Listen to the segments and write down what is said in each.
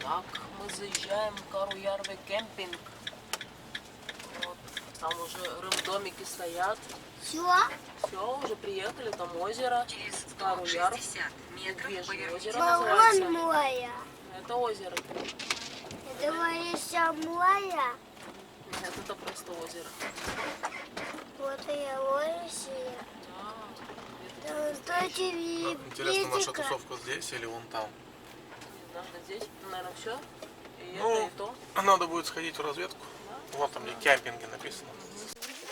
Так, мы заезжаем в Каруярве кемпинг. Вот, там уже рым-домики стоят. Все, уже приехали, там озеро. Каруярв. Медвежье озеро называется. Море. Это озеро. Это говорится море. Нет, это просто озеро. Вот я ловлюсь. Интересно, наша тусовка здесь или вон там? Не знаю, здесь, наверное, все. И Ну, это, и то. надо будет сходить в разведку. Вот там, где кемпинги написано.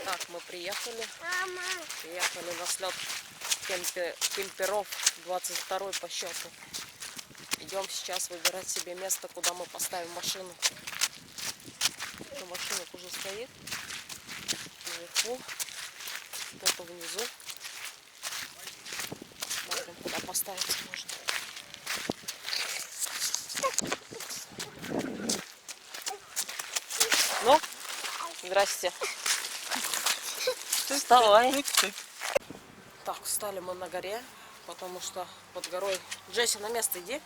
Так, мы приехали. Мама. Приехали на слет кемперов, 22-й по счету. Идем сейчас выбирать себе место, куда мы поставим машину. Машина уже стоит наверху, кто-то внизу. Смотрим, куда поставить можно. Ну, здрасте. Вставай. Так, встали мы на горе, потому что под горой... Джесси, на место иди.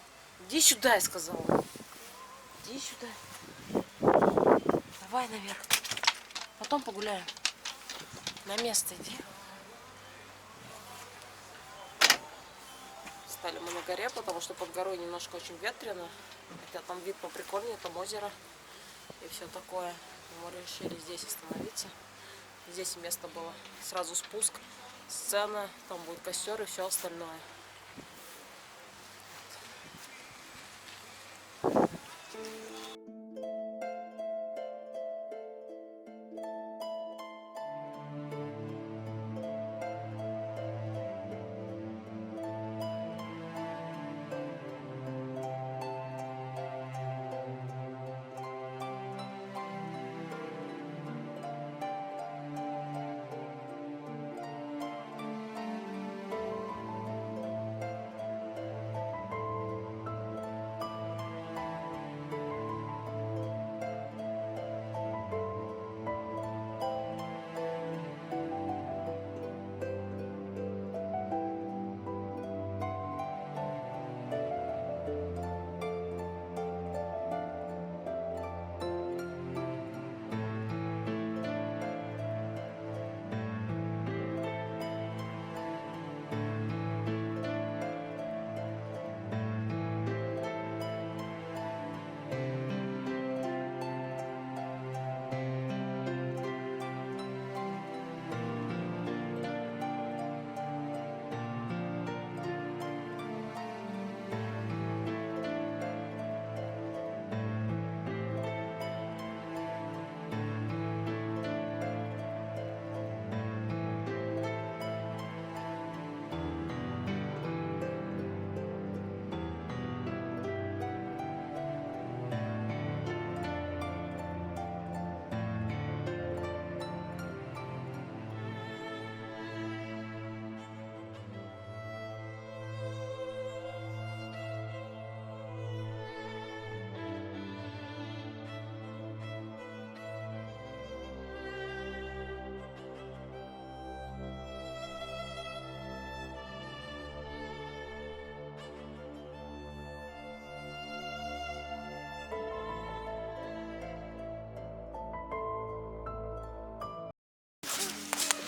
Иди сюда, я сказала. Иди сюда. Давай наверх. Потом погуляем. На место иди. Стали мы на горе, потому что под горой немножко очень ветрено. Хотя там вид поприкольнее, там озеро и все такое. Мы решили здесь остановиться. Здесь место было. Сразу спуск, сцена, там будет костер и все остальное.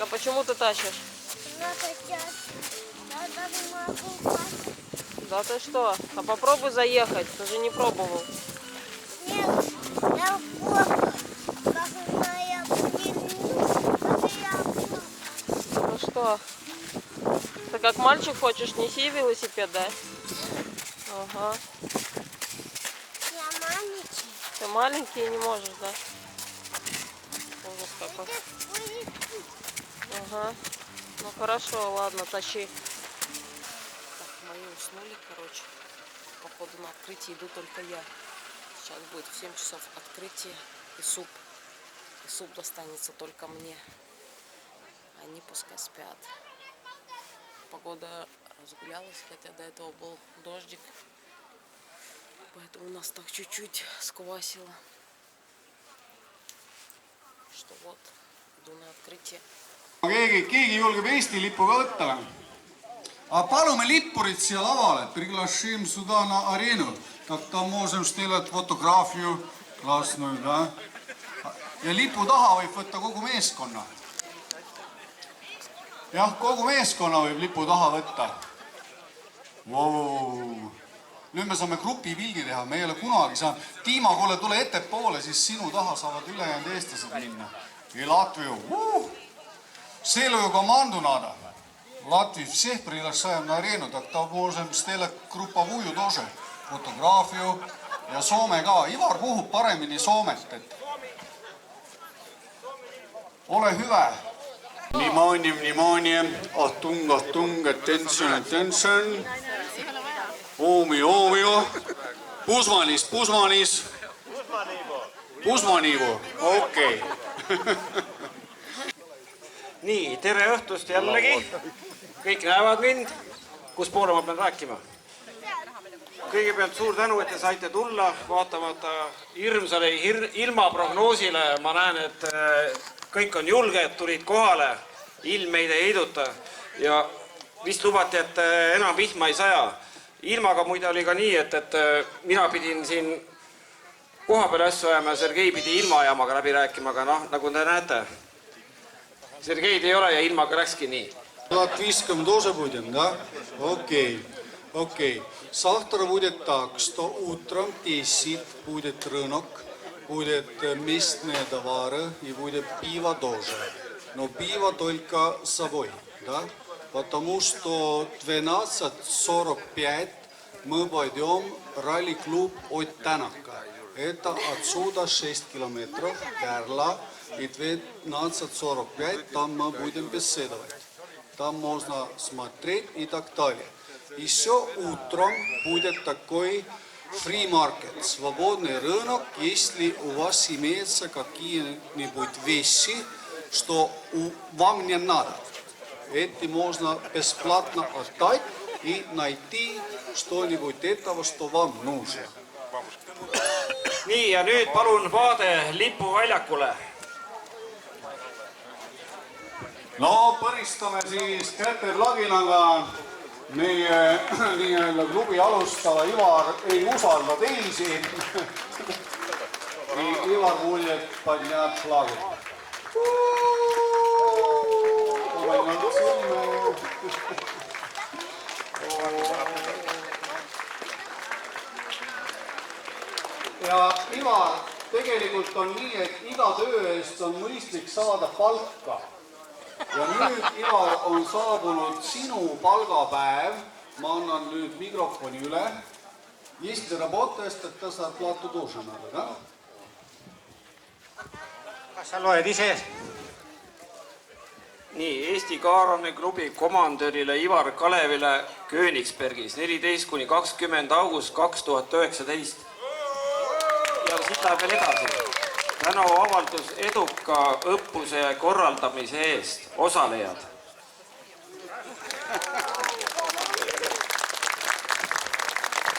А почему ты тащишь? Да ты что? А попробуй заехать, ты же не пробовал. Нет, я пробую. Ну что? Ты как мальчик хочешь, неси велосипед, да? Ага. Я маленький. Ты маленький и не можешь, да? Ужас какой. Ага. Ну хорошо, ладно, тащи. Так, мои уснули, короче. Походу на открытие иду только я. Сейчас будет в 7 часов открытие и суп. И суп достанется только мне. Они пускай спят. Погода разгулялась, хотя до этого был дождик. Поэтому нас так чуть-чуть сквасило. Что вот, иду на открытие. Keegi julgeb Eesti lippu ka võtta või? Aga palume lippurit siia lavale, Priglashim Sudana Arenu. Tak ta on muuseas teile fotograafiju lasknud, ja lipu taha võib võtta kogu meeskonna. Jah, kogu meeskonna võib lipu taha võtta. Wow. Nüüd me saame grupi pildi teha, me ei ole kunagi saanud. Tiima, kuule, tule ettepoole, siis sinu taha saavad ülejäänud eestlased minna. I Latviju. Selju komandu nada. Latvi всех приглашаем на арену, так ta можем teile gruppavuju тоже. Fotograafiju ja Soome ka. Ivar puhub paremini Soomet. Ole hyvä. Внимание, Achtung, attention. Oomio. Pusmanis. Pusmaniivu, okei. Nii, tere õhtust jällegi. Kõik näevad mind. Kus poole ma pean rääkima? Kõigepealt suur tänu, et te saite tulla. Vaatamata hirmsale ilmaprognoosile. Ma näen, et kõik on julged, tulid kohale. Ilm meid ei heiduta. Ja vist lubati, et enam vihma ei saja. Ilmaga muide oli ka nii, et mina pidin siin koha peal asju ajama ja Sergei pidi ilmaajamaga läbi rääkima, aga nagu te näete, Sergeid ei ole ja ilmaga läkski nii. Латвийском тоже будем, да? Окей. Завтра будет так, что утром 10 будет рынок, будет местные товары и будет пиво тоже. Но пиво только с собой, да? Потому что 12:45 мы пойдем в ралли-клуб от Танака. Это отсюда 6 километров, Кärla, и 12:45 там мы будем беседовать. Там можно смотреть и так далее. Еще утром будет такой free market, свободный рынок, если у вас имеются какие-нибудь вещи, что вам не надо. Эти можно бесплатно отдать и найти что-нибудь этого, что вам нужно. Nii, ja nüüd palun vaade lipuväljakule. No põristame siis käteplaginaga meie nii-öelda klubi alustava Ivar ei usalda teisi. Ivar muljet поднят флагу. Ja Ivar, tegelikult on nii, et iga töö eest on mõistlik saada palka. Ja nüüd, Ivar, on saabunud sinu palgapäev. Ma annan nüüd mikrofoni üle. Если работаешь, то ты зарплату тоже надо, да? Kas sa loed ise? Nii, Eesti Kaarane klubi komandörile Ivar Kalevile Königsbergis 14–20 august 2019. Ja siit läheb veel edasi. Tänu avaldus eduka õppuse korraldamise eest. Osalejad.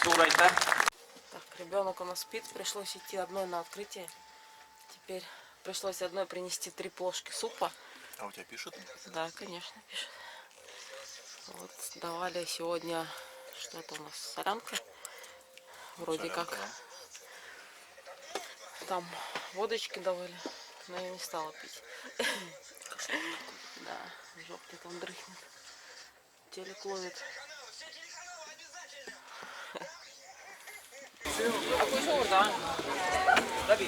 Suur aitäh! Так, ребенок у нас спит, пришлось идти одной на открытие. Теперь пришлось одной принести 3 плошки супа. А у тебя пишут? Да, конечно, пишет. Вот, давали сегодня, что это у нас, солянка? Вроде солянка, как. Да. Там водочки давали, но я не стала пить. Да, жопки там дрыхнет. Телек ловит. А kui suur ta on? Läbi?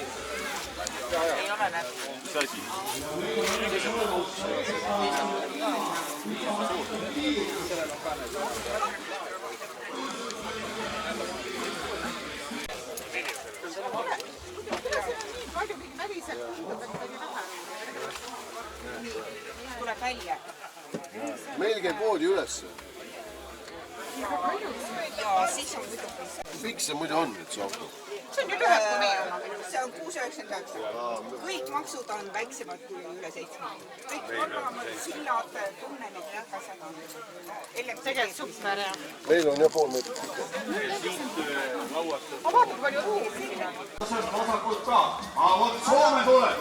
Ei ole läbi. Mis asi? Tuleb välja. Meil käib voodi üles. Ja siis on muidugi. Miks see muidu on, et see auto? See on ju lühem kui meie oma. See on 6,99. Kõik maksud on väiksemad kui üle 7. Kõik korramad, sillad, tunnelid, asjad on. Tegelikult super, jah. Meil on ja pool meetrit pikk. Ma vaatan palju ruumi. Vasakult ka. Aga vot Soome tuleb.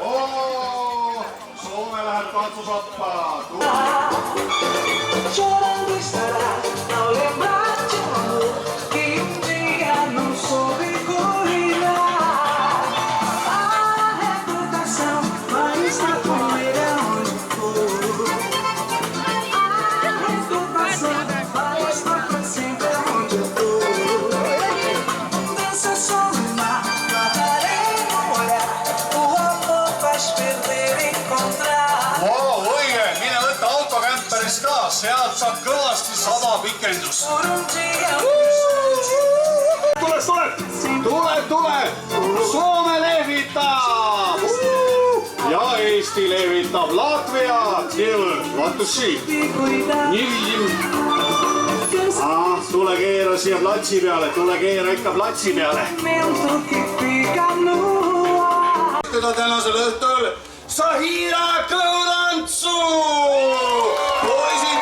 Soome läheb tantsusappa. Chorando estarás, não lembrar de amor que dia não soube. sealt saab kõvasti 100 pikendust. Tule! Soome lehvitab! Ja Eesti lehvitab Latvia! Latuši! Tule keera siia platsi peale, tule keera ikka platsi peale. Teda tänasel õhtul Sahira kõutantsu! Poisid!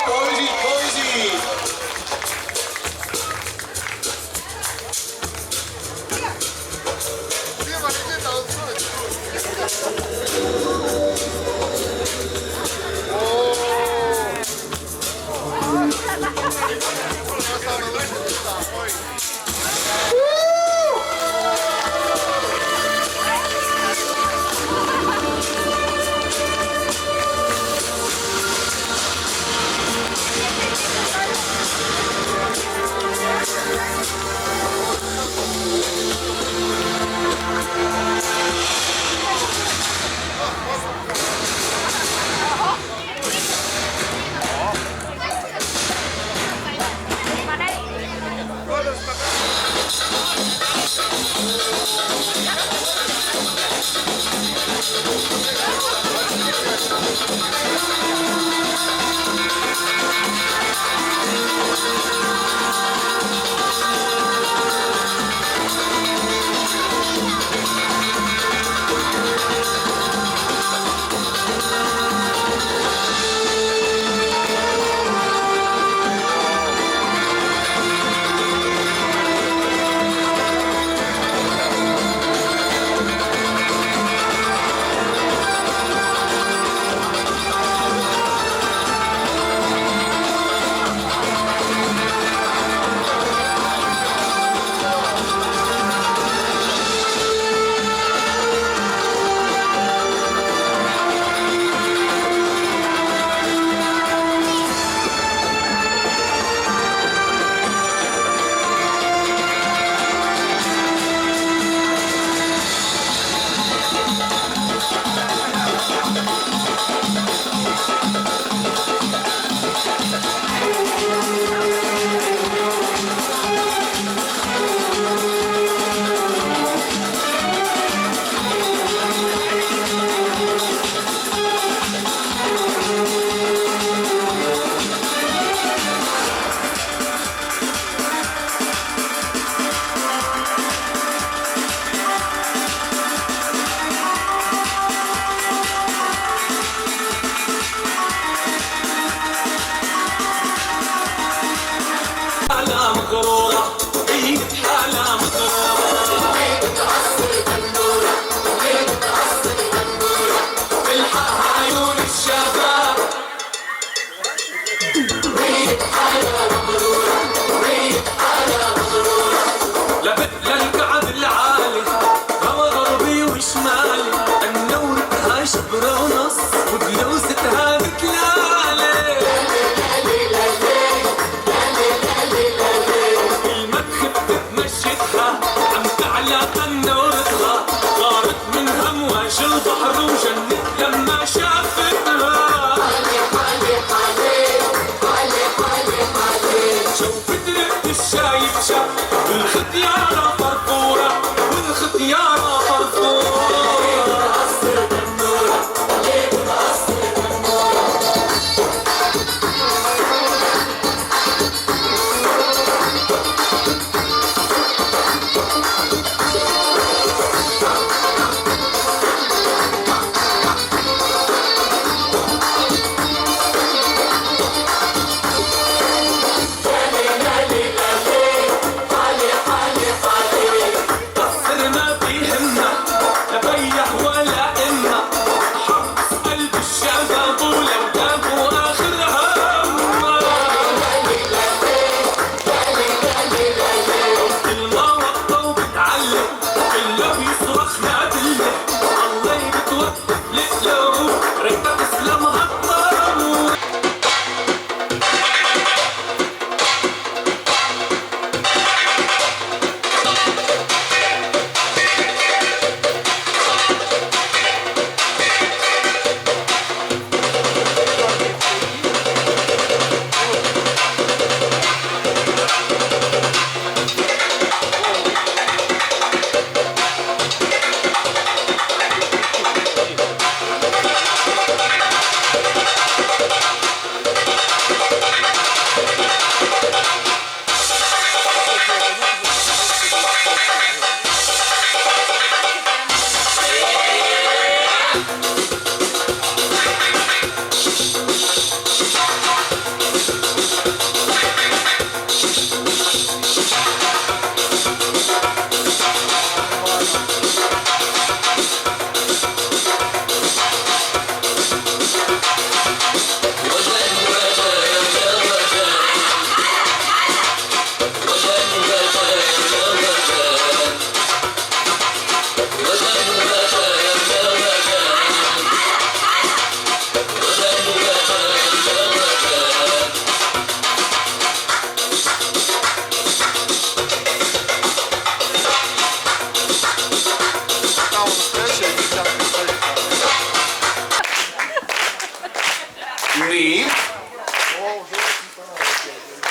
nii.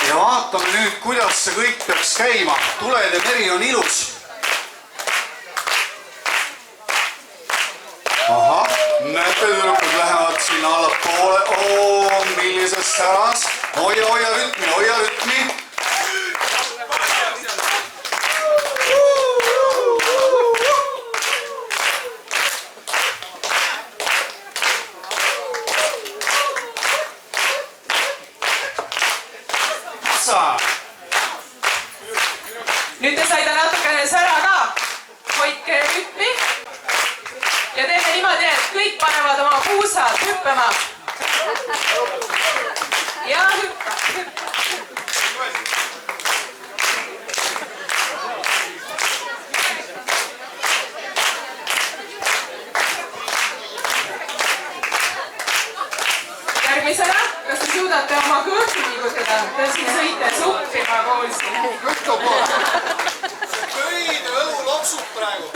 ja vaatame nüüd, kuidas see kõik peaks käima. Tulede meri on ilus. ahah, näete, tüdrukud lähevad sinna allapoole. Oo, millises säras. Hoia rütmi, hoia rütmi. Nüüd te saite natukene sära ka. Hoidke rütmi. Ja teeme niimoodi, et kõik panevad oma puusad hüppama. Ja hüppa, hüppa. Järgmisena, kas te suudate oma kõhtu liigutada? Te siin sõite suppima koolsi. Kõine õlu loksub praegu.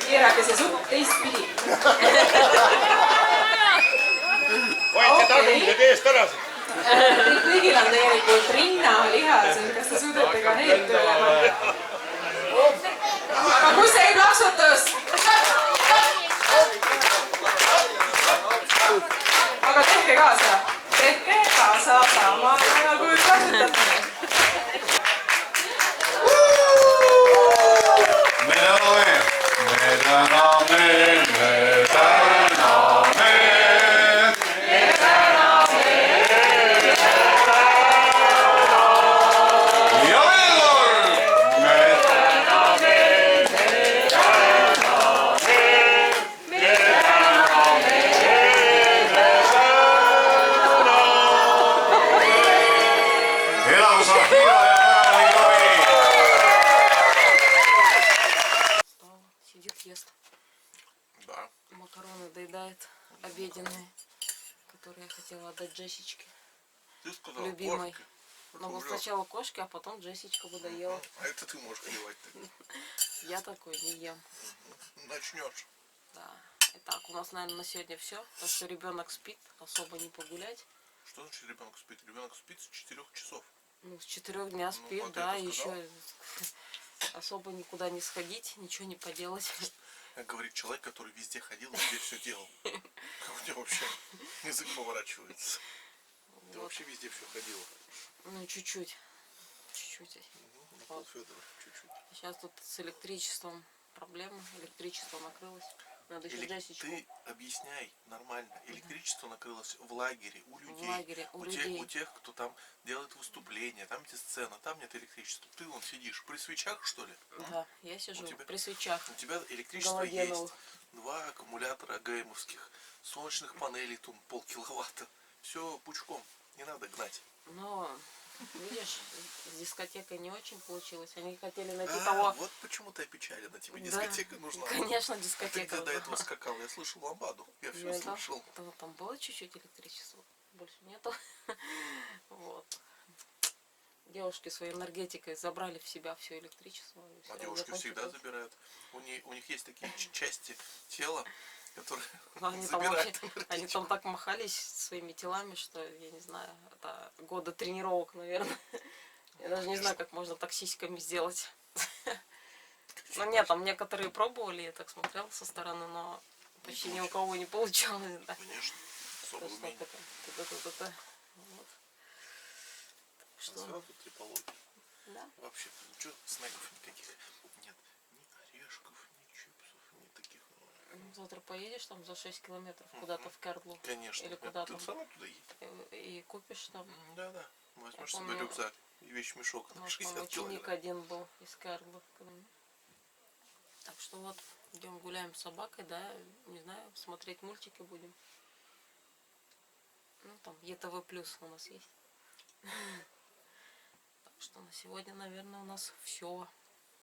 Keerake see supp teistpidi. Hoidke tagumine eest ära. Teil kõigil on tegelikult rinnalihas. Kas te suudate ka need tööle panna? Aga kus jäi plaksutus? Aga tehke kaasa. Tehke kaasa sama ajal kui plaksutate. Me täname, me täname, me täname. Ja veel kord. Me täname, me täname. Me täname, elagu Sahira ja päevani klubi. Сидит, ест. Да. Макароны доедает обеденные, которые я хотела отдать Джессичке, Ты сказал любимой. кошки. Но вот сначала кошки, а потом Джессичка бы доела. А это ты можешь клевать-то. Я такой не ем. Начнешь. Да. Итак, у нас, наверное, на сегодня все. Так что ребенок спит, особо не погулять. Что значит ребенок спит? Ребенок спит с 4 часов. Ну, с 4 дня спит, вот да, это сказал. еще особо никуда не сходить, ничего не поделать. Говорит человек, который везде ходил, везде все делал. Как у тебя вообще язык поворачивается? Ты вообще везде все ходила. Ну, чуть-чуть. Чуть-чуть. Вот. Федор, чуть-чуть. Сейчас тут с электричеством проблема. Электричество накрылось. Надо еще Джессичку. Ты объясняй нормально. Электричество накрылось в лагере у людей. В лагере у людей. У тех, кто там делает выступления, там где сцена, там нет электричества. Ты вон сидишь при свечах, что ли? Да, я сижу тебя- при свечах. У тебя электричество Галогеновых. есть. 2 аккумулятора ГМовских, солнечных панелей, там полкиловатта. Все пучком, не надо гнать. Но, видишь, с дискотекой не очень получилось. Они хотели найти того... Вот почему ты опечалена, тебе Да, дискотека нужна. конечно, Ты дискотека. когда до нужна. этого скакал, я слышал ламбаду, я все Ну, да, слышал. там было чуть-чуть электричества, больше нету. Вот. Девушки своей энергетикой забрали в себя все электричество. И А всё, девушки всегда закончилось. забирают. У них есть такие части тела, которые Ну, они там, вообще, забирают. они там так махались своими телами, что я не знаю, это года тренировок, наверное. Я даже не знаю, как можно так сиськами сделать. Ну нет, там некоторые пробовали, я так смотрела со стороны, но почти ни у кого не получалось. Да. Конечно, особое Просто умение. такое, та-та-та-та-та. Вот. Так что, Сразу трипология. да. Вообще, ничего, снеков никаких нет. Ни орешков, ни чипсов, ни таких. Завтра поедешь там за 6 километров куда-то в Керлу. Конечно. Или куда Ты там. сама туда едешь? И купишь там. Да. Возьмешь Я себе помню, рюкзак и вещмешок У на нас там 60 ученик килограмм. один был из Керлы. Так что вот, идем гуляем с собакой, да, не знаю, смотреть мультики будем. Ну, там, ЕТВ плюс у нас есть. Так что на сегодня, наверное, у нас все.